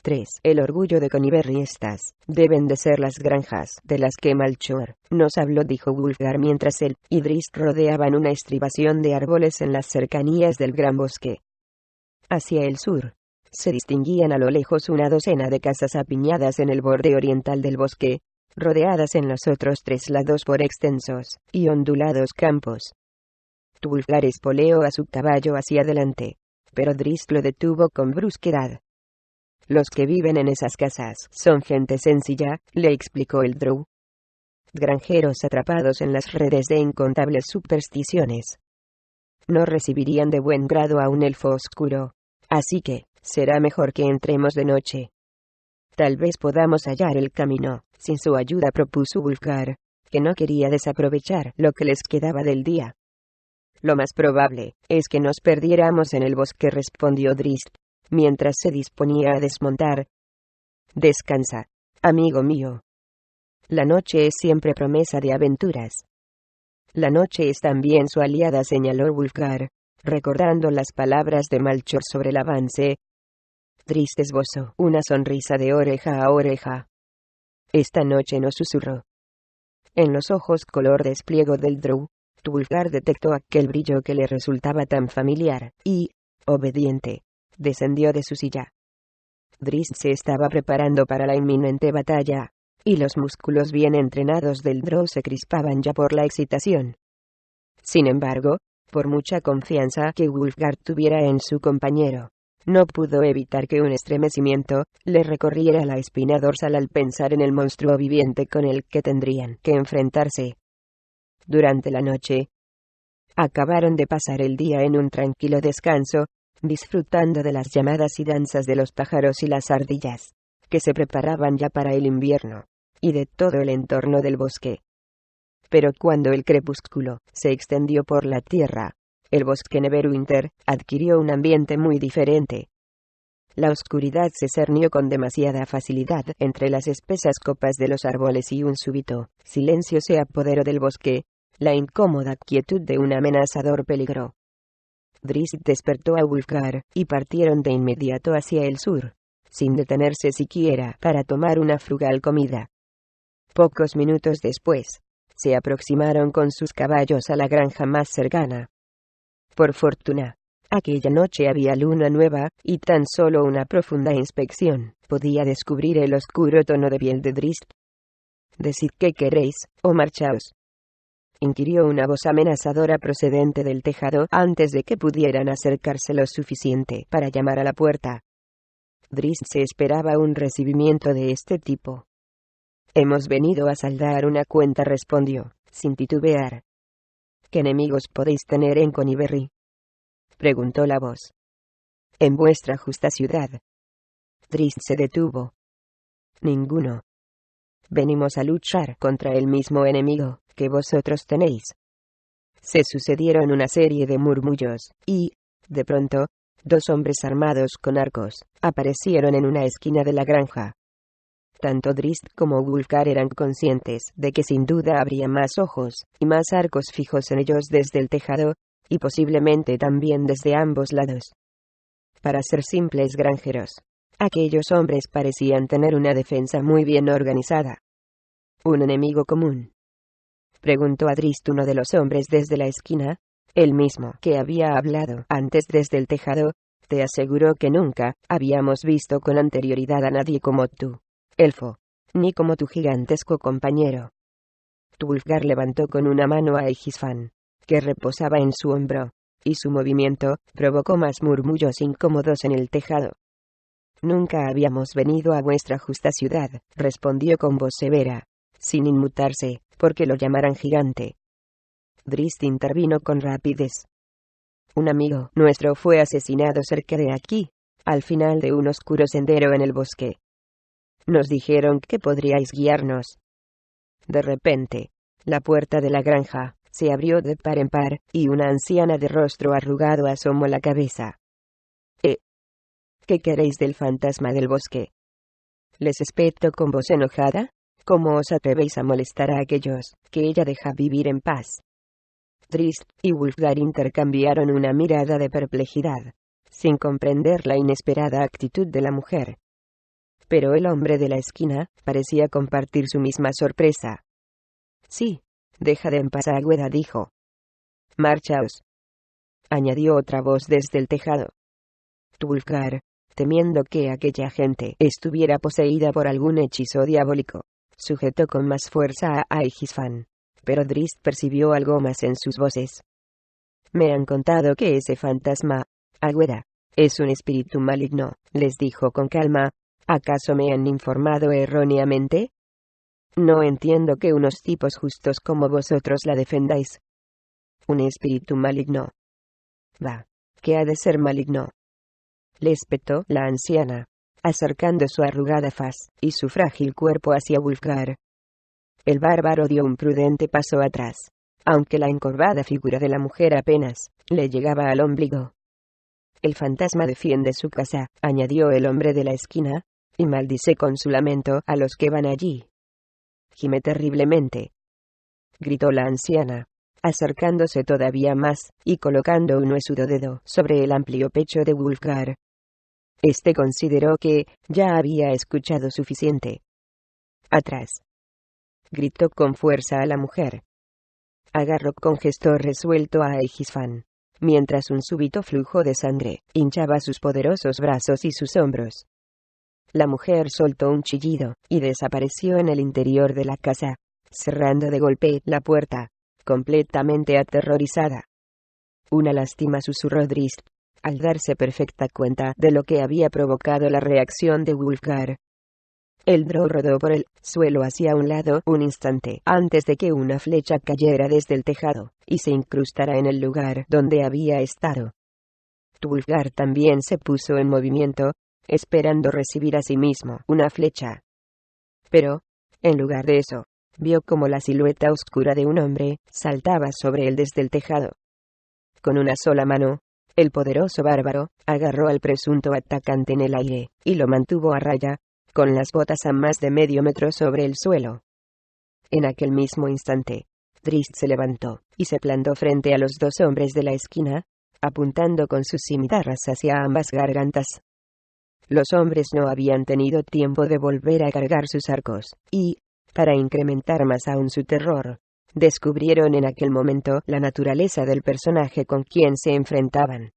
3. El orgullo de Conyberry. Estas deben de ser las granjas de las que Melchor nos habló, dijo Wulfgar mientras él y Drizzt rodeaban una estribación de árboles en las cercanías del gran bosque. Hacia el sur, se distinguían a lo lejos una docena de casas apiñadas en el borde oriental del bosque, rodeadas en los otros 3 lados por extensos y ondulados campos. Wulfgar espoleó a su caballo hacia adelante, pero Drizzt lo detuvo con brusquedad. Los que viven en esas casas son gente sencilla, le explicó el drow. Granjeros atrapados en las redes de incontables supersticiones. No recibirían de buen grado a un elfo oscuro, así que será mejor que entremos de noche. Tal vez podamos hallar el camino, sin su ayuda, propuso Wulfgar, que no quería desaprovechar lo que les quedaba del día. Lo más probable es que nos perdiéramos en el bosque, respondió Drizzt, mientras se disponía a desmontar. Descansa, amigo mío. La noche es siempre promesa de aventuras. La noche es también su aliada, señaló Wulfgar, recordando las palabras de Melchor sobre el avance. Drizzt esbozó una sonrisa de oreja a oreja. Esta noche no, susurró. En los ojos color despliego del drow, Wulfgar detectó aquel brillo que le resultaba tan familiar, y, obediente, descendió de su silla. Drizzt se estaba preparando para la inminente batalla, y los músculos bien entrenados del drow se crispaban ya por la excitación. Sin embargo, por mucha confianza que Wulfgar tuviera en su compañero, no pudo evitar que un estremecimiento le recorriera la espina dorsal al pensar en el monstruo viviente con el que tendrían que enfrentarse. Durante la noche, acabaron de pasar el día en un tranquilo descanso, disfrutando de las llamadas y danzas de los pájaros y las ardillas, que se preparaban ya para el invierno, y de todo el entorno del bosque. Pero cuando el crepúsculo se extendió por la tierra, el bosque Neverwinter adquirió un ambiente muy diferente. La oscuridad se cernió con demasiada facilidad entre las espesas copas de los árboles y un súbito silencio se apoderó del bosque, la incómoda quietud de un amenazador peligro. Drizzt despertó a Wulfgar, y partieron de inmediato hacia el sur, sin detenerse siquiera para tomar una frugal comida. Pocos minutos después, se aproximaron con sus caballos a la granja más cercana. Por fortuna, aquella noche había luna nueva, y tan solo una profunda inspección podía descubrir el oscuro tono de piel de Drizzt. «Decid qué queréis, o marchaos», inquirió una voz amenazadora procedente del tejado antes de que pudieran acercarse lo suficiente para llamar a la puerta. Drizzt se esperaba un recibimiento de este tipo. «Hemos venido a saldar una cuenta», respondió, sin titubear. «¿Qué enemigos podéis tener en Conyberry?», preguntó la voz. «En vuestra justa ciudad». Drizzt se detuvo. «Ninguno. Venimos a luchar contra el mismo enemigo que vosotros tenéis». Se sucedieron una serie de murmullos, y, de pronto, 2 hombres armados con arcos aparecieron en una esquina de la granja. Tanto Drizzt como Wulfgar eran conscientes de que sin duda habría más ojos y más arcos fijos en ellos desde el tejado, y posiblemente también desde ambos lados. Para ser simples granjeros, aquellos hombres parecían tener una defensa muy bien organizada. ¿Un enemigo común?, preguntó a Drizzt uno de los hombres desde la esquina, el mismo que había hablado antes desde el tejado. «Te aseguro que nunca habíamos visto con anterioridad a nadie como tú, elfo, ni como tu gigantesco compañero». Wulfgar levantó con una mano a Egisfan, que reposaba en su hombro, y su movimiento provocó más murmullos incómodos en el tejado. «Nunca habíamos venido a vuestra justa ciudad», respondió con voz severa, sin inmutarse, porque lo llamaran gigante. Drizzt intervino con rapidez. «Un amigo nuestro fue asesinado cerca de aquí, al final de un oscuro sendero en el bosque. Nos dijeron que podríais guiarnos». De repente, la puerta de la granja se abrió de par en par, y una anciana de rostro arrugado asomó la cabeza. ¿Qué queréis del fantasma del bosque?», les espetó con voz enojada. «¿Cómo os atrevéis a molestar a aquellos que ella deja vivir en paz?». Drizzt y Wulfgar intercambiaron una mirada de perplejidad, sin comprender la inesperada actitud de la mujer. Pero el hombre de la esquina parecía compartir su misma sorpresa. Sí, deja en paz a Águeda, dijo. Marchaos, añadió otra voz desde el tejado. Tulfgar, temiendo que aquella gente estuviera poseída por algún hechizo diabólico, sujetó con más fuerza a Aegisfan. Pero Drizzt percibió algo más en sus voces. Me han contado que ese fantasma, Águeda, es un espíritu maligno, les dijo con calma. ¿Acaso me han informado erróneamente? No entiendo que unos tipos justos como vosotros la defendáis. Un espíritu maligno. Va, ¿qué ha de ser maligno? Le espetó la anciana, acercando su arrugada faz y su frágil cuerpo hacia Wulfgar. El bárbaro dio un prudente paso atrás, aunque la encorvada figura de la mujer apenas le llegaba al ombligo. El fantasma defiende su casa, añadió el hombre de la esquina, y maldice con su lamento a los que van allí. Gime terriblemente, gritó la anciana, acercándose todavía más, y colocando un huesudo dedo sobre el amplio pecho de Wulfgar. Este consideró que ya había escuchado suficiente. Atrás, gritó con fuerza a la mujer. Agarró con gesto resuelto a Aegisfan, mientras un súbito flujo de sangre hinchaba sus poderosos brazos y sus hombros. La mujer soltó un chillido, y desapareció en el interior de la casa, cerrando de golpe la puerta, completamente aterrorizada. Una lástima, susurró Drizzt, al darse perfecta cuenta de lo que había provocado la reacción de Wulfgar. El drow rodó por el suelo hacia un lado un instante antes de que una flecha cayera desde el tejado, y se incrustara en el lugar donde había estado. Wulfgar también se puso en movimiento, esperando recibir a sí mismo una flecha. Pero, en lugar de eso, vio como la silueta oscura de un hombre saltaba sobre él desde el tejado. Con una sola mano, el poderoso bárbaro agarró al presunto atacante en el aire, y lo mantuvo a raya, con las botas a más de medio metro sobre el suelo. En aquel mismo instante, Drizzt se levantó, y se plantó frente a los dos hombres de la esquina, apuntando con sus cimitarras hacia ambas gargantas. Los hombres no habían tenido tiempo de volver a cargar sus arcos, y, para incrementar más aún su terror, descubrieron en aquel momento la naturaleza del personaje con quien se enfrentaban.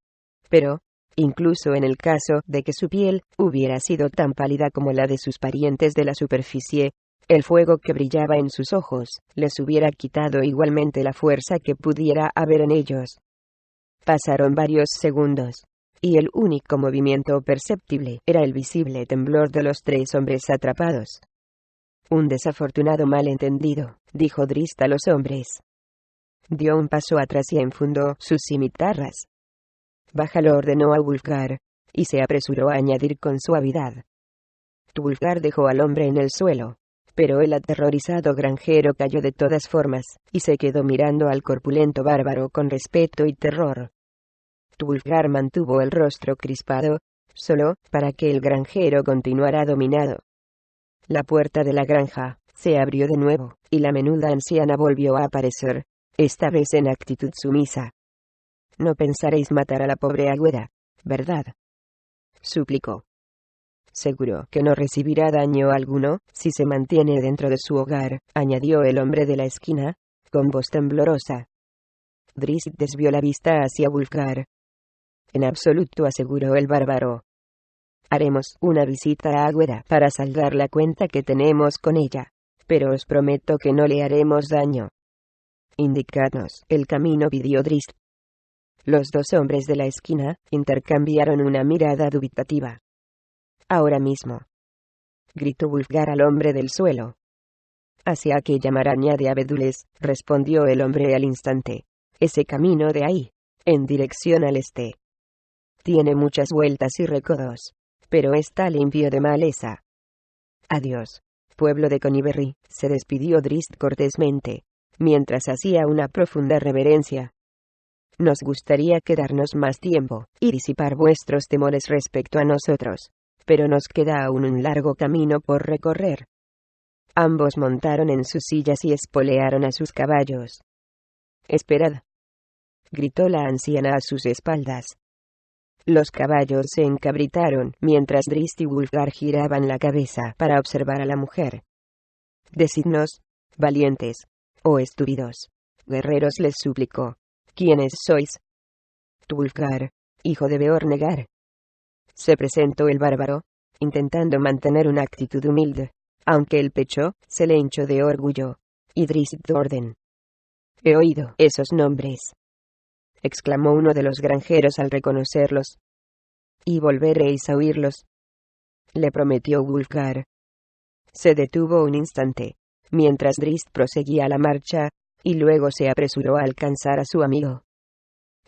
Pero, incluso en el caso de que su piel hubiera sido tan pálida como la de sus parientes de la superficie, el fuego que brillaba en sus ojos les hubiera quitado igualmente la fuerza que pudiera haber en ellos. Pasaron varios segundos, y el único movimiento perceptible era el visible temblor de los tres hombres atrapados. Un desafortunado malentendido, dijo Drizzt a los hombres. Dio un paso atrás y enfundó sus cimitarras. Bájalo, ordenó a Wulfgar, y se apresuró a añadir con suavidad. Wulfgar dejó al hombre en el suelo, pero el aterrorizado granjero cayó de todas formas, y se quedó mirando al corpulento bárbaro con respeto y terror. Wulfgar mantuvo el rostro crispado, solo para que el granjero continuara dominado. La puerta de la granja se abrió de nuevo, y la menuda anciana volvió a aparecer, esta vez en actitud sumisa. No pensaréis matar a la pobre Águeda, ¿verdad?, suplicó. Seguro que no recibirá daño alguno si se mantiene dentro de su hogar, añadió el hombre de la esquina, con voz temblorosa. Drizzt desvió la vista hacia Wulfgar. En absoluto, aseguró el bárbaro. Haremos una visita a Águeda para saldar la cuenta que tenemos con ella, pero os prometo que no le haremos daño. Indicadnos el camino, pidió Drizzt. Los dos hombres de la esquina intercambiaron una mirada dubitativa. Ahora mismo, gritó Wulfgar al hombre del suelo. Hacia aquella maraña de abedules, respondió el hombre al instante. Ese camino de ahí, en dirección al este. Tiene muchas vueltas y recodos, pero está limpio de maleza. Adiós, pueblo de Coniberry, se despidió Drizzt cortésmente, mientras hacía una profunda reverencia. Nos gustaría quedarnos más tiempo, y disipar vuestros temores respecto a nosotros, pero nos queda aún un largo camino por recorrer. Ambos montaron en sus sillas y espolearon a sus caballos. Esperad, gritó la anciana a sus espaldas. Los caballos se encabritaron, mientras Drizzt y Wulfgar giraban la cabeza para observar a la mujer. «Decidnos, valientes, o estúpidos guerreros», les suplicó. «¿Quiénes sois?» «Wulfgar, hijo de Beornegar», se presentó el bárbaro, intentando mantener una actitud humilde, aunque el pecho se le hinchó de orgullo. «Y Drizzt Do'Urden». «He oído esos nombres», exclamó uno de los granjeros al reconocerlos. «Y volveréis a oírlos», le prometió Wulfgar. Se detuvo un instante, mientras Drizzt proseguía la marcha, y luego se apresuró a alcanzar a su amigo.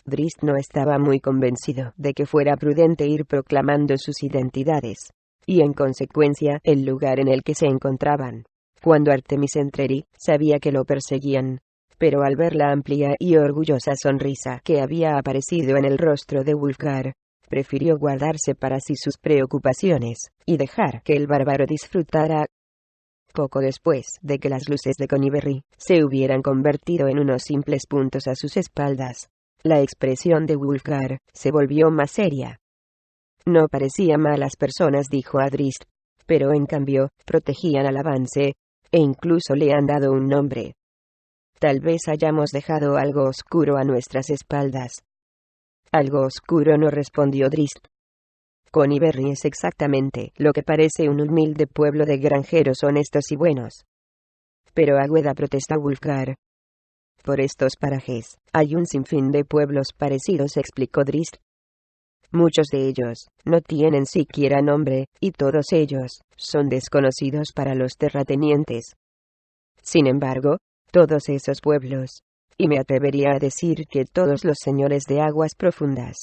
Drizzt no estaba muy convencido de que fuera prudente ir proclamando sus identidades, y en consecuencia el lugar en el que se encontraban, cuando Artemis Entreri sabía que lo perseguían. Pero al ver la amplia y orgullosa sonrisa que había aparecido en el rostro de Wulfgar, prefirió guardarse para sí sus preocupaciones, y dejar que el bárbaro disfrutara. Poco después de que las luces de Conyberry se hubieran convertido en unos simples puntos a sus espaldas, la expresión de Wulfgar se volvió más seria. «No parecían malas personas», dijo a Drizzt, «pero en cambio, protegían al avance, e incluso le han dado un nombre. Tal vez hayamos dejado algo oscuro a nuestras espaldas». «Algo oscuro», no respondió Drizzt. «Conyberry es exactamente lo que parece un humilde pueblo de granjeros honestos y buenos». «Pero Agüeda», protestó Wulfgar. «Por estos parajes hay un sinfín de pueblos parecidos», explicó Drizzt. «Muchos de ellos no tienen siquiera nombre, y todos ellos son desconocidos para los terratenientes. Sin embargo, todos esos pueblos, y me atrevería a decir que todos los señores de aguas profundas,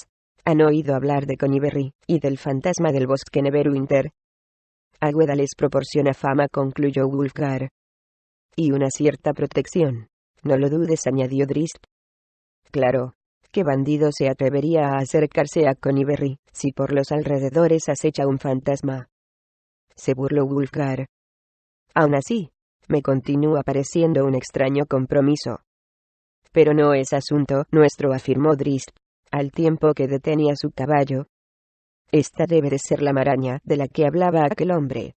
han oído hablar de Conyberry y del fantasma del bosque Neverwinter. Agüeda les proporciona fama», concluyó Wulfgar. «Y una cierta protección. No lo dudes», añadió Drizzt. «Claro. ¿Qué bandido se atrevería a acercarse a Conyberry si por los alrededores acecha un fantasma?», se burló Wulfgar. «Aún así, me continúa pareciendo un extraño compromiso». «Pero no es asunto nuestro», afirmó Drizzt, al tiempo que detenía su caballo. «Esta debe de ser la maraña de la que hablaba aquel hombre»,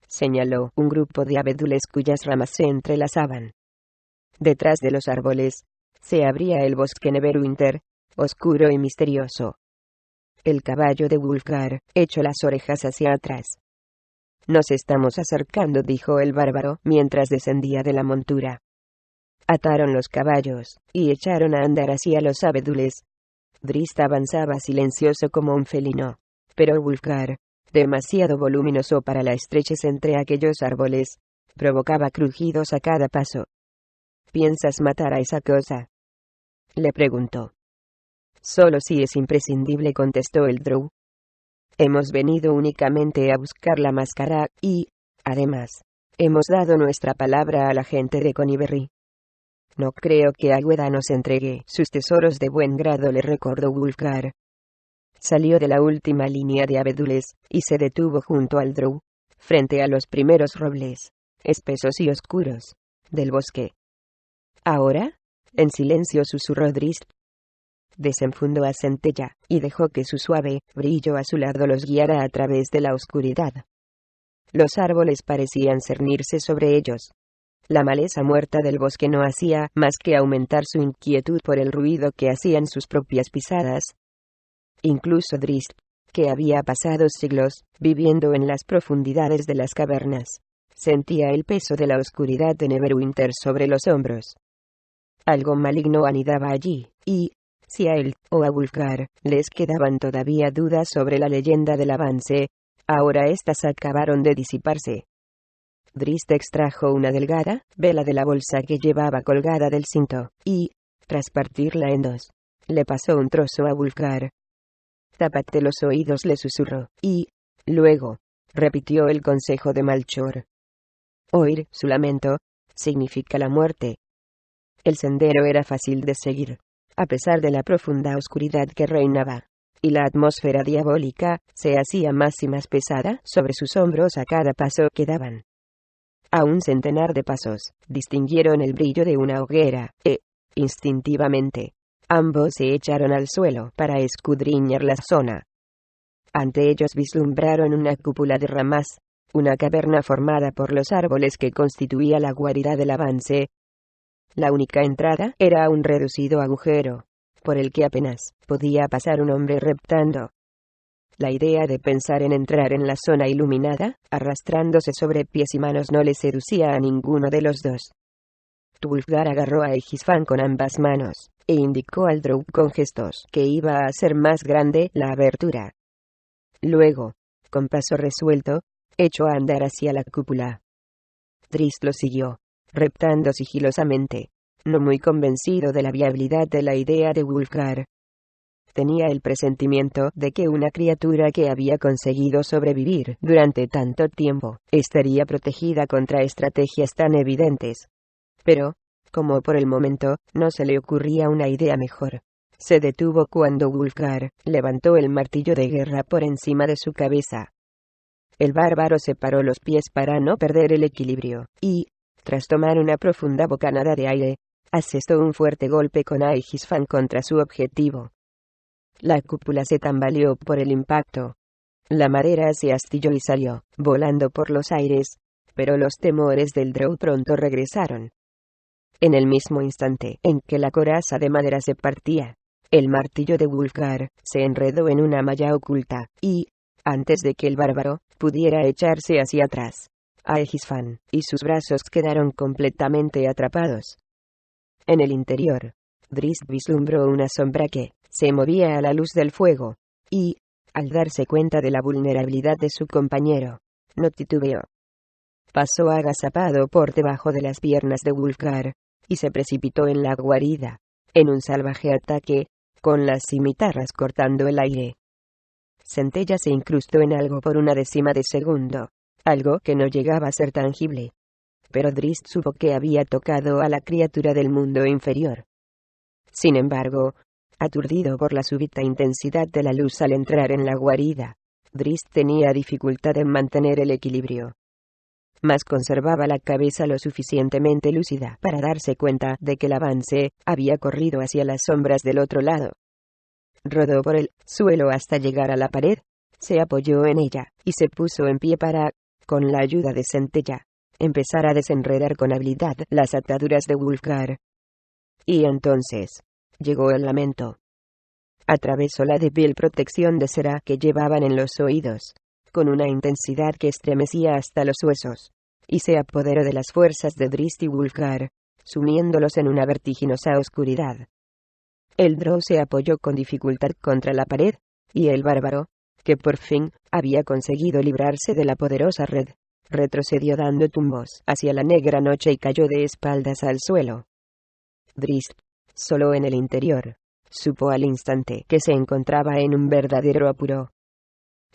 señaló un grupo de abedules cuyas ramas se entrelazaban. Detrás de los árboles se abría el bosque Neverwinter, oscuro y misterioso. El caballo de Wulfgar echó las orejas hacia atrás. «Nos estamos acercando», dijo el bárbaro mientras descendía de la montura. Ataron los caballos y echaron a andar hacia los abedules. Drizzt avanzaba silencioso como un felino, pero Wulfgar, demasiado voluminoso para la estrechez entre aquellos árboles, provocaba crujidos a cada paso. «¿Piensas matar a esa cosa?», le preguntó. «Solo si es imprescindible», contestó el Drow. «Hemos venido únicamente a buscar la máscara y, además, hemos dado nuestra palabra a la gente de Conyberry». «No creo que Agüeda nos entregue sus tesoros de buen grado», le recordó Wulfgar. Salió de la última línea de abedules y se detuvo junto al Drow, frente a los primeros robles, espesos y oscuros, del bosque. «¿Ahora?», en silencio susurró Drizzt. Desenfundó a Centella y dejó que su suave brillo azulado los guiara a través de la oscuridad. Los árboles parecían cernirse sobre ellos. La maleza muerta del bosque no hacía más que aumentar su inquietud por el ruido que hacían sus propias pisadas. Incluso Drizzt, que había pasado siglos viviendo en las profundidades de las cavernas, sentía el peso de la oscuridad de Neverwinter sobre los hombros. Algo maligno anidaba allí, y, si a él o a Wulfgar les quedaban todavía dudas sobre la leyenda del avance, ahora éstas acabaron de disiparse. Drizzt extrajo una delgada vela de la bolsa que llevaba colgada del cinto, y, tras partirla en dos, le pasó un trozo a Wulfgar. «Tápate los oídos», le susurró, y, luego, repitió el consejo de Malchor. Oír su lamento significa la muerte. El sendero era fácil de seguir, a pesar de la profunda oscuridad que reinaba, y la atmósfera diabólica se hacía más y más pesada sobre sus hombros a cada paso que daban. A un centenar de pasos, distinguieron el brillo de una hoguera, e, instintivamente, Ambos se echaron al suelo para escudriñar la zona. Ante ellos vislumbraron una cúpula de ramas, una caverna formada por los árboles que constituía la guarida del avance. La única entrada era un reducido agujero, por el que apenas podía pasar un hombre reptando. La idea de pensar en entrar en la zona iluminada, arrastrándose sobre pies y manos, no le seducía a ninguno de los dos. Wulfgar agarró a Egisfan con ambas manos, e indicó al Drow con gestos que iba a hacer más grande la abertura. Luego, con paso resuelto, echó a andar hacia la cúpula. Drizzt lo siguió, reptando sigilosamente, no muy convencido de la viabilidad de la idea de Wulfgar. Tenía el presentimiento de que una criatura que había conseguido sobrevivir durante tanto tiempo estaría protegida contra estrategias tan evidentes. Pero, como por el momento no se le ocurría una idea mejor, se detuvo cuando Wulfgar levantó el martillo de guerra por encima de su cabeza. El bárbaro separó los pies para no perder el equilibrio, y, tras tomar una profunda bocanada de aire, asestó un fuerte golpe con Aegisfan contra su objetivo. La cúpula se tambaleó por el impacto. La madera se astilló y salió, volando por los aires, pero los temores del Drow pronto regresaron. En el mismo instante en que la coraza de madera se partía, el martillo de Wulfgar se enredó en una malla oculta, y, antes de que el bárbaro pudiera echarse hacia atrás, Aegisfan y sus brazos quedaron completamente atrapados. En el interior, Drizzt vislumbró una sombra que se movía a la luz del fuego, y, al darse cuenta de la vulnerabilidad de su compañero, no titubeó. Pasó agazapado por debajo de las piernas de Wulfgar, y se precipitó en la guarida, en un salvaje ataque, con las cimitarras cortando el aire. Centella se incrustó en algo por una décima de segundo, algo que no llegaba a ser tangible. Pero Drizzt supo que había tocado a la criatura del mundo inferior. Sin embargo, aturdido por la súbita intensidad de la luz al entrar en la guarida, Drizzt tenía dificultad en mantener el equilibrio. Mas conservaba la cabeza lo suficientemente lúcida para darse cuenta de que el avance había corrido hacia las sombras del otro lado. Rodó por el suelo hasta llegar a la pared, se apoyó en ella, y se puso en pie para, con la ayuda de Centella, empezar a desenredar con habilidad las ataduras de Wulfgar. Y entonces, llegó el lamento. Atravesó la débil protección de cera que llevaban en los oídos, con una intensidad que estremecía hasta los huesos, y se apoderó de las fuerzas de Drizzt y Wulfgar, sumiéndolos en una vertiginosa oscuridad. El Drow se apoyó con dificultad contra la pared, y el bárbaro, que por fin había conseguido librarse de la poderosa red, retrocedió dando tumbos hacia la negra noche y cayó de espaldas al suelo. Drizzt, solo en el interior, supo al instante que se encontraba en un verdadero apuro.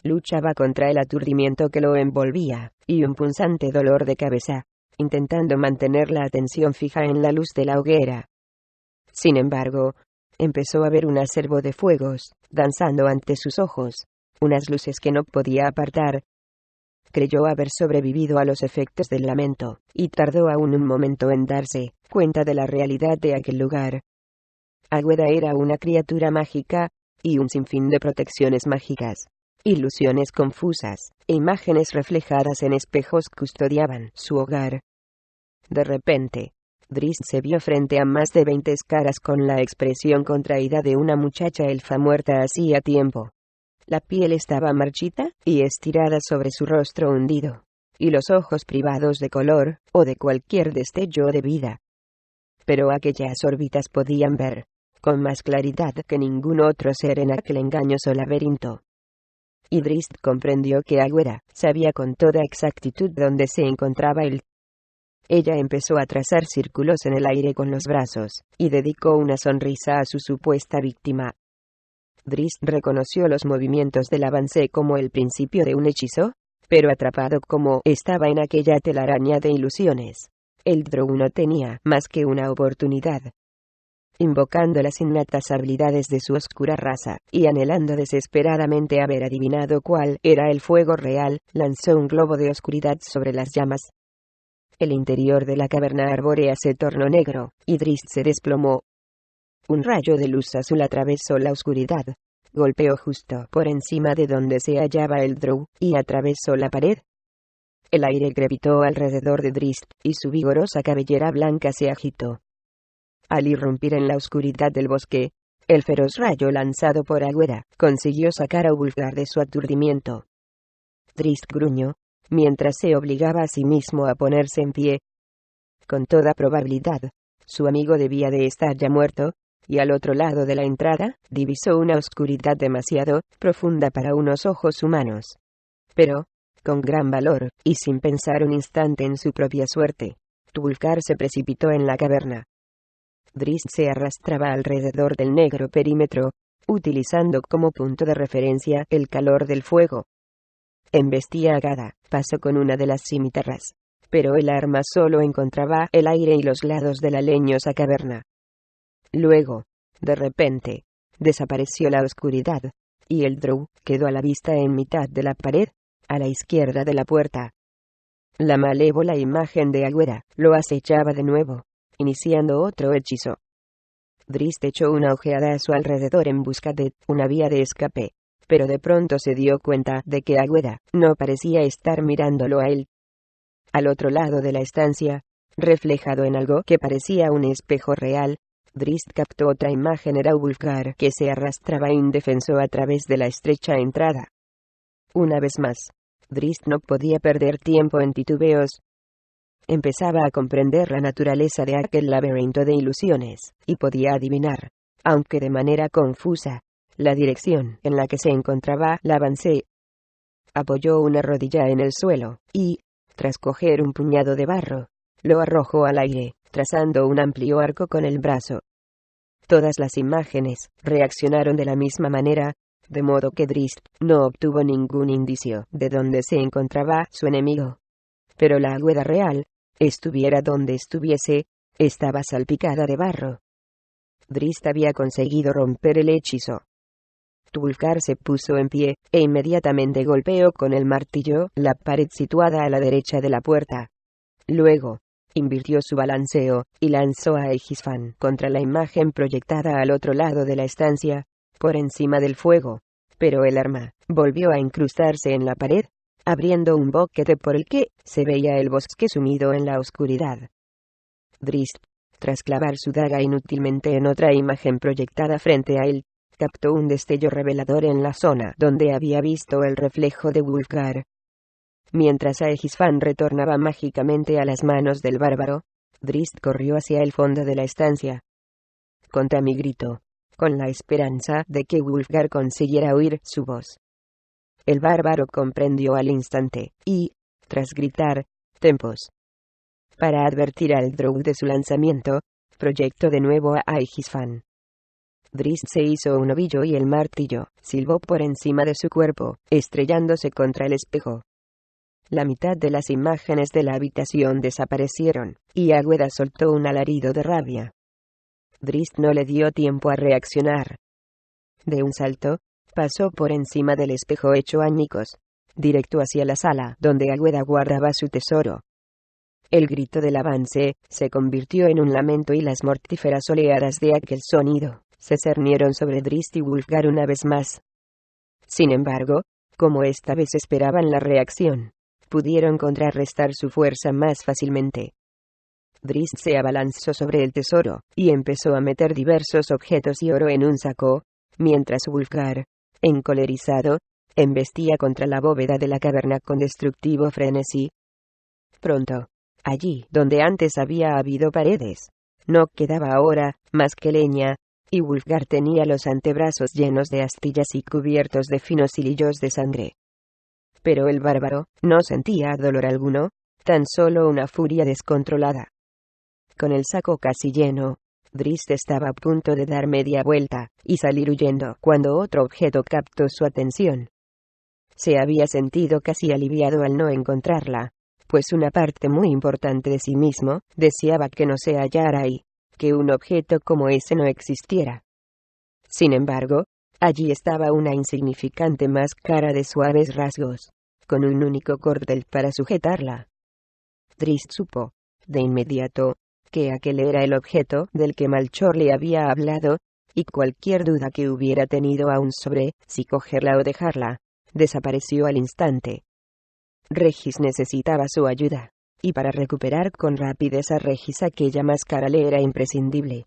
Luchaba contra el aturdimiento que lo envolvía, y un punzante dolor de cabeza, intentando mantener la atención fija en la luz de la hoguera. Sin embargo, empezó a ver un acervo de fuegos, danzando ante sus ojos, unas luces que no podía apartar. Creyó haber sobrevivido a los efectos del lamento, y tardó aún un momento en darse cuenta de la realidad de aquel lugar. Agüeda era una criatura mágica, y un sinfín de protecciones mágicas, ilusiones confusas, e imágenes reflejadas en espejos custodiaban su hogar. De repente, Drizzt se vio frente a más de 20 caras con la expresión contraída de una muchacha elfa muerta hacía tiempo. La piel estaba marchita y estirada sobre su rostro hundido, y los ojos privados de color, o de cualquier destello de vida. Pero aquellas órbitas podían ver, con más claridad que ningún otro ser en aquel engañoso laberinto. Y Drizzt comprendió que Agüera sabía con toda exactitud dónde se encontraba él. Ella empezó a trazar círculos en el aire con los brazos, y dedicó una sonrisa a su supuesta víctima. Drizzt reconoció los movimientos del avance como el principio de un hechizo, pero atrapado como estaba en aquella telaraña de ilusiones, el Drow no tenía más que una oportunidad. Invocando las innatas habilidades de su oscura raza, y anhelando desesperadamente haber adivinado cuál era el fuego real, lanzó un globo de oscuridad sobre las llamas. El interior de la caverna arbórea se tornó negro, y Drizzt se desplomó. Un rayo de luz azul atravesó la oscuridad. Golpeó justo por encima de donde se hallaba el drow, y atravesó la pared. El aire crepitó alrededor de Drizzt, y su vigorosa cabellera blanca se agitó. Al irrumpir en la oscuridad del bosque, el feroz rayo lanzado por Agüeda consiguió sacar a Wulfgar de su aturdimiento. Drizzt gruñó, mientras se obligaba a sí mismo a ponerse en pie. Con toda probabilidad, su amigo debía de estar ya muerto, y al otro lado de la entrada, divisó una oscuridad demasiado profunda para unos ojos humanos. Pero, con gran valor, y sin pensar un instante en su propia suerte, Wulfgar se precipitó en la caverna. Drizzt se arrastraba alrededor del negro perímetro, utilizando como punto de referencia el calor del fuego. Embestía a Gada, pasó con una de las cimitarras, pero el arma solo encontraba el aire y los lados de la leñosa caverna. Luego, de repente, desapareció la oscuridad, y el drow quedó a la vista en mitad de la pared, a la izquierda de la puerta. La malévola imagen de Agüeda lo acechaba de nuevo, iniciando otro hechizo. Drizzt echó una ojeada a su alrededor en busca de una vía de escape, pero de pronto se dio cuenta de que Agüeda no parecía estar mirándolo a él. Al otro lado de la estancia, reflejado en algo que parecía un espejo real, Drizzt captó otra imagen. Era Wulfgar, que se arrastraba indefenso a través de la estrecha entrada. Una vez más, Drizzt no podía perder tiempo en titubeos. Empezaba a comprender la naturaleza de aquel laberinto de ilusiones, y podía adivinar, aunque de manera confusa, la dirección en la que se encontraba la avancée. Apoyó una rodilla en el suelo, y, tras coger un puñado de barro, lo arrojó al aire, trazando un amplio arco con el brazo. Todas las imágenes reaccionaron de la misma manera, de modo que Drizzt no obtuvo ningún indicio de dónde se encontraba su enemigo. Pero la Agüeda real, estuviera donde estuviese, estaba salpicada de barro. Drizzt había conseguido romper el hechizo. Wulfgar se puso en pie, e inmediatamente golpeó con el martillo la pared situada a la derecha de la puerta. Luego, invirtió su balanceo, y lanzó a Egisfan contra la imagen proyectada al otro lado de la estancia, por encima del fuego, pero el arma volvió a incrustarse en la pared, abriendo un boquete por el que se veía el bosque sumido en la oscuridad. Drizzt, tras clavar su daga inútilmente en otra imagen proyectada frente a él, captó un destello revelador en la zona donde había visto el reflejo de Wulfgar. Mientras Egisfan retornaba mágicamente a las manos del bárbaro, Drizzt corrió hacia el fondo de la estancia. Contra mi grito, con la esperanza de que Wulfgar consiguiera oír su voz. El bárbaro comprendió al instante, y, tras gritar, «Tempos», para advertir al drow de su lanzamiento, proyectó de nuevo a Egisfan. Drizzt se hizo un ovillo y el martillo silbó por encima de su cuerpo, estrellándose contra el espejo. La mitad de las imágenes de la habitación desaparecieron, y Agüeda soltó un alarido de rabia. Drizzt no le dio tiempo a reaccionar. De un salto, pasó por encima del espejo hecho añicos, directo hacia la sala donde Agüeda guardaba su tesoro. El grito del avance se convirtió en un lamento y las mortíferas oleadas de aquel sonido se cernieron sobre Drizzt y Wulfgar una vez más. Sin embargo, como esta vez esperaban la reacción, pudieron contrarrestar su fuerza más fácilmente. Drizzt se abalanzó sobre el tesoro, y empezó a meter diversos objetos y oro en un saco, mientras Wulfgar, encolerizado, embestía contra la bóveda de la caverna con destructivo frenesí. Pronto, allí donde antes había habido paredes, no quedaba ahora más que leña, y Wulfgar tenía los antebrazos llenos de astillas y cubiertos de finos hilillos de sangre. Pero el bárbaro no sentía dolor alguno, tan solo una furia descontrolada. Con el saco casi lleno, Drizzt estaba a punto de dar media vuelta y salir huyendo cuando otro objeto captó su atención. Se había sentido casi aliviado al no encontrarla, pues una parte muy importante de sí mismo deseaba que no se hallara ahí, que un objeto como ese no existiera. Sin embargo, allí estaba una insignificante máscara de suaves rasgos, con un único cordel para sujetarla. Drizzt supo, de inmediato, que aquel era el objeto del que Malchor le había hablado, y cualquier duda que hubiera tenido aún sobre si cogerla o dejarla, desapareció al instante. Regis necesitaba su ayuda, y para recuperar con rapidez a Regis aquella máscara le era imprescindible.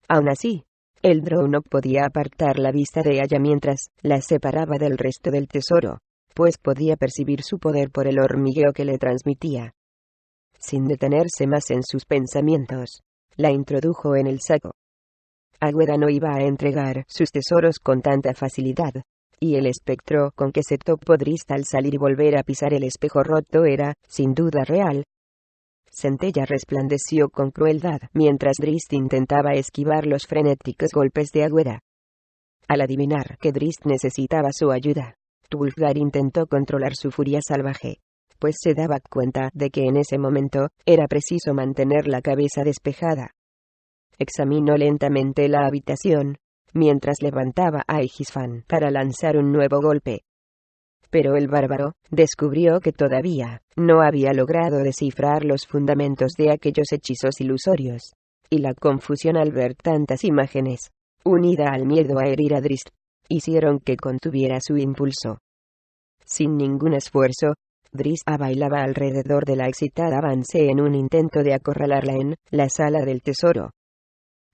Aún así, el Drow no podía apartar la vista de ella mientras la separaba del resto del tesoro, pues podía percibir su poder por el hormigueo que le transmitía. Sin detenerse más en sus pensamientos, la introdujo en el saco. Águeda no iba a entregar sus tesoros con tanta facilidad, y el espectro con que se topó Drist al salir y volver a pisar el espejo roto era, sin duda, real. Centella resplandeció con crueldad mientras Drist intentaba esquivar los frenéticos golpes de Águeda. Al adivinar que Drist necesitaba su ayuda, Tulfgar intentó controlar su furia salvaje, pues se daba cuenta de que en ese momento era preciso mantener la cabeza despejada. Examinó lentamente la habitación, mientras levantaba a Egisfan para lanzar un nuevo golpe. Pero el bárbaro descubrió que todavía no había logrado descifrar los fundamentos de aquellos hechizos ilusorios, y la confusión al ver tantas imágenes, unida al miedo a herir a Drist, hicieron que contuviera su impulso. Sin ningún esfuerzo, Drist bailaba alrededor de la excitada Vance en un intento de acorralarla en la sala del tesoro.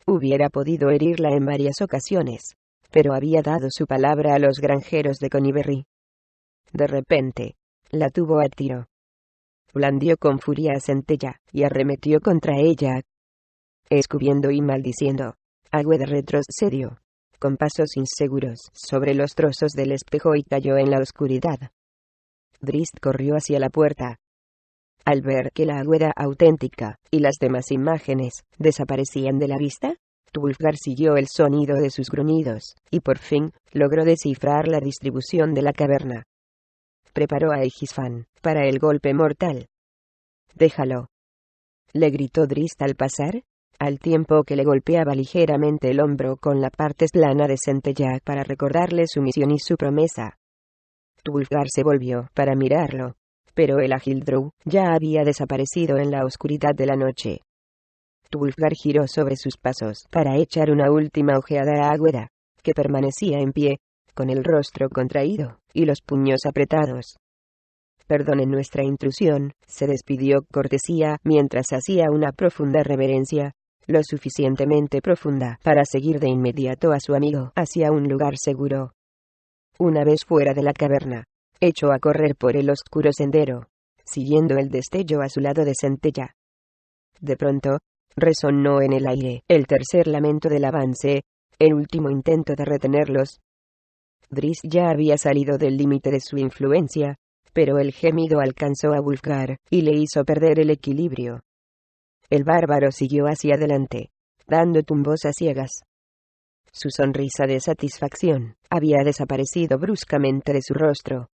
Hubiera podido herirla en varias ocasiones, pero había dado su palabra a los granjeros de Conyberry. De repente, la tuvo a tiro. Blandió con furia a Centella, y arremetió contra ella. Escupiendo y maldiciendo, Águeda retrocedió, con pasos inseguros, sobre los trozos del espejo y cayó en la oscuridad. Drist corrió hacia la puerta. Al ver que la Águeda auténtica y las demás imágenes desaparecían de la vista, Tulfgar siguió el sonido de sus gruñidos, y por fin logró descifrar la distribución de la caverna. Preparó a Egisfan para el golpe mortal. «Déjalo», le gritó Drist al pasar, al tiempo que le golpeaba ligeramente el hombro con la parte plana de Centella para recordarle su misión y su promesa. Tulfgar se volvió para mirarlo, pero el ágil Drow ya había desaparecido en la oscuridad de la noche. Tulfgar giró sobre sus pasos para echar una última ojeada a Águeda, que permanecía en pie, con el rostro contraído y los puños apretados. «Perdonen nuestra intrusión», se despidió cortesía mientras hacía una profunda reverencia, lo suficientemente profunda para seguir de inmediato a su amigo hacia un lugar seguro. Una vez fuera de la caverna, echó a correr por el oscuro sendero, siguiendo el destello a su lado de Centella. De pronto, resonó en el aire el tercer lamento del avance, el último intento de retenerlos. Drist ya había salido del límite de su influencia, pero el gemido alcanzó a Wulfgar y le hizo perder el equilibrio. El bárbaro siguió hacia adelante, dando tumbos a ciegas. Su sonrisa de satisfacción había desaparecido bruscamente de su rostro.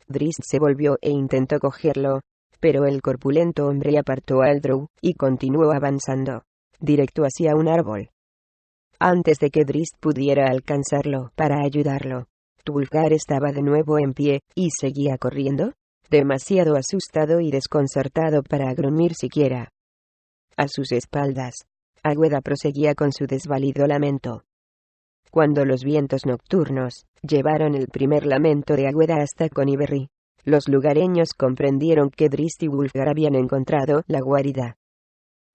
Drist se volvió e intentó cogerlo, pero el corpulento hombre apartó al Drow y continuó avanzando, directo hacia un árbol. Antes de que Drist pudiera alcanzarlo para ayudarlo, Tulfgar estaba de nuevo en pie y seguía corriendo, demasiado asustado y desconcertado para gruñir siquiera. A sus espaldas, Águeda proseguía con su desvalido lamento. Cuando los vientos nocturnos llevaron el primer lamento de Águeda hasta Conyberry, los lugareños comprendieron que Drist y Wulfgar habían encontrado la guarida.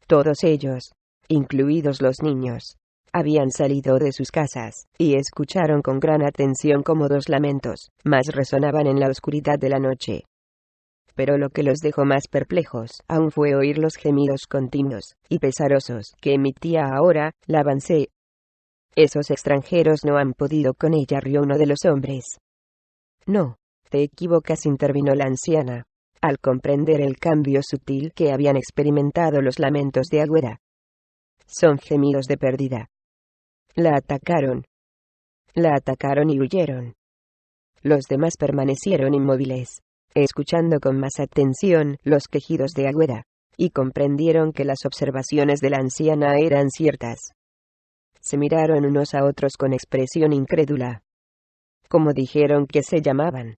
Todos ellos, incluidos los niños, habían salido de sus casas, y escucharon con gran atención cómo dos lamentos más resonaban en la oscuridad de la noche. Pero lo que los dejó más perplejos aún fue oír los gemidos continuos y pesarosos que emitía ahora la Vance. «Esos extranjeros no han podido con ella», rió uno de los hombres. «No, te equivocas», intervino la anciana, al comprender el cambio sutil que habían experimentado los lamentos de Águeda. «Son gemidos de pérdida. La atacaron y huyeron». Los demás permanecieron inmóviles, escuchando con más atención los quejidos de Águeda, y comprendieron que las observaciones de la anciana eran ciertas. Se miraron unos a otros con expresión incrédula. «¿Cómo dijeron que se llamaban?»,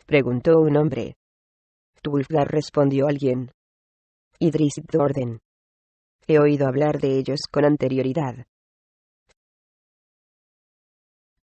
preguntó un hombre. «Tulfgar», respondió alguien. «Y Drizzt Do'Urden». He oído hablar de ellos con anterioridad,